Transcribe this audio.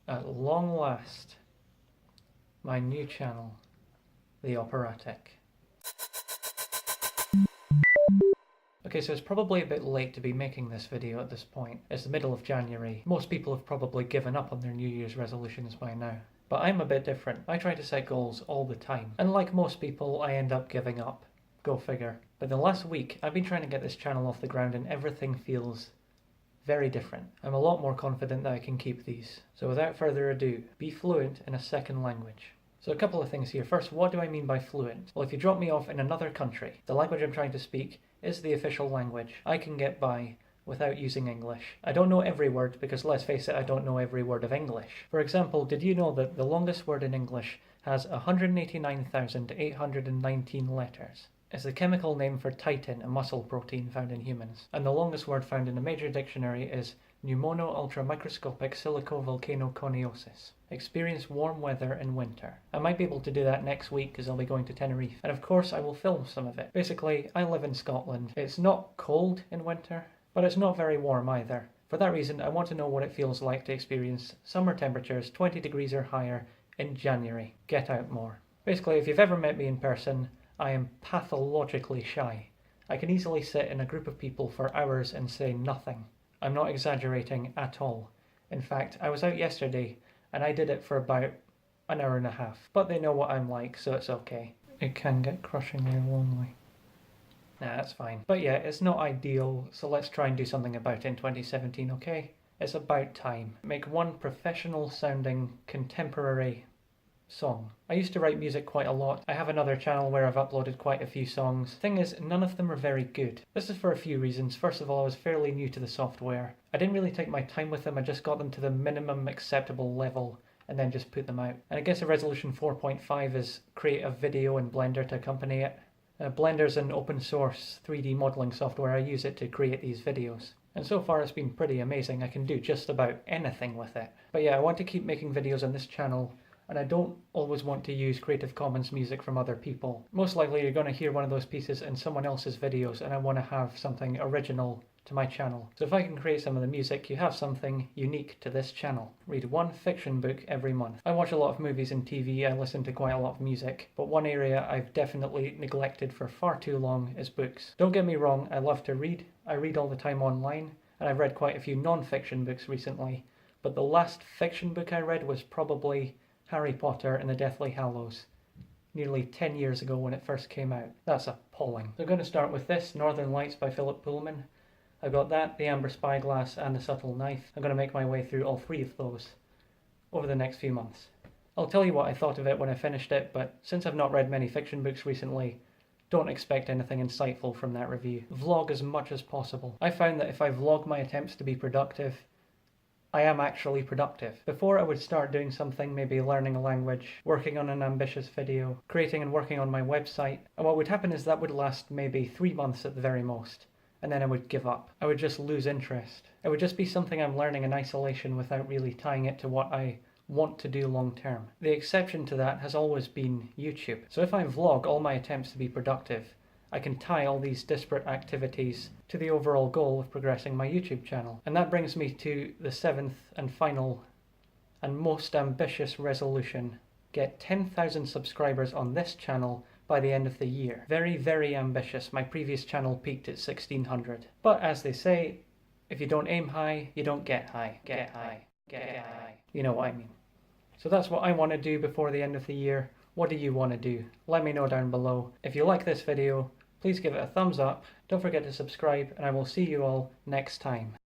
At long last, my new channel, the Operatic. Okay, so it's probably a bit late to be making this video at this point. It's the middle of January. Most people have probably given up on their New Year's resolutions by now. But I'm a bit different. I try to set goals all the time. And like most people, I end up giving up. Go figure. But the last week, I've been trying to get this channel off the ground and everything feels very different. I'm a lot more confident that I can keep these. So without further ado, be fluent in a second language. So a couple of things here. First, what do I mean by fluent? Well, if you drop me off in another country, the language I'm trying to speak is the official language. I can get by without using English. I don't know every word because, let's face it, I don't know every word of English. For example, did you know that the longest word in English has 189,819 letters? It's the chemical name for titin, a muscle protein found in humans. And the longest word found in a major dictionary is pneumono-ultramicroscopic silicovolcanoconiosis. Experience warm weather in winter. I might be able to do that next week because I'll be going to Tenerife. And of course I will film some of it. Basically, I live in Scotland. It's not cold in winter, but it's not very warm either. For that reason, I want to know what it feels like to experience summer temperatures 20 degrees or higher in January. Get out more. Basically, if you've ever met me in person, I am pathologically shy. I can easily sit in a group of people for hours and say nothing. I'm not exaggerating at all. In fact, I was out yesterday and I did it for about an hour and a half. But they know what I'm like, so it's okay. It can get crushingly lonely. Nah, that's fine. But yeah, it's not ideal, so let's try and do something about it in 2017, okay? It's about time. Make one professional sounding contemporary song. I used to write music quite a lot. I have another channel where I've uploaded quite a few songs. Thing is, none of them are very good. This is for a few reasons. First of all, I was fairly new to the software. I didn't really take my time with them, I just got them to the minimum acceptable level and then just put them out. And I guess a resolution 4.5 is create a video in Blender to accompany it. Blender's an open source 3D modeling software. I use it to create these videos. And so far it's been pretty amazing. I can do just about anything with it. But yeah, I want to keep making videos on this channel, and I don't always want to use Creative Commons music from other people. Most likely you're going to hear one of those pieces in someone else's videos, and I want to have something original to my channel. So if I can create some of the music, you have something unique to this channel. Read one fiction book every month. I watch a lot of movies and TV, I listen to quite a lot of music, but one area I've definitely neglected for far too long is books. Don't get me wrong, I love to read. I read all the time online, and I've read quite a few non-fiction books recently, but the last fiction book I read was probably Harry Potter and the Deathly Hallows, nearly 10 years ago when it first came out. That's appalling. So I'm going to start with this, Northern Lights by Philip Pullman. I've got that, The Amber Spyglass and The Subtle Knife. I'm going to make my way through all three of those over the next few months. I'll tell you what I thought of it when I finished it, but since I've not read many fiction books recently, don't expect anything insightful from that review. Vlog as much as possible. I found that if I vlog my attempts to be productive, I am actually productive. Before I would start doing something, maybe learning a language, working on an ambitious video, creating and working on my website, and what would happen is that would last maybe 3 months at the very most, and then I would give up. I would just lose interest. It would just be something I'm learning in isolation without really tying it to what I want to do long term. The exception to that has always been YouTube. So if I vlog all my attempts to be productive, I can tie all these disparate activities to the overall goal of progressing my YouTube channel. And that brings me to the 7th and final and most ambitious resolution. Get 10,000 subscribers on this channel by the end of the year. Very, very ambitious. My previous channel peaked at 1,600. But as they say, if you don't aim high, you don't get high. Get high. Get high. You know what I mean. So that's what I want to do before the end of the year. What do you want to do? Let me know down below. If you like this video, please give it a thumbs up, don't forget to subscribe, and I will see you all next time.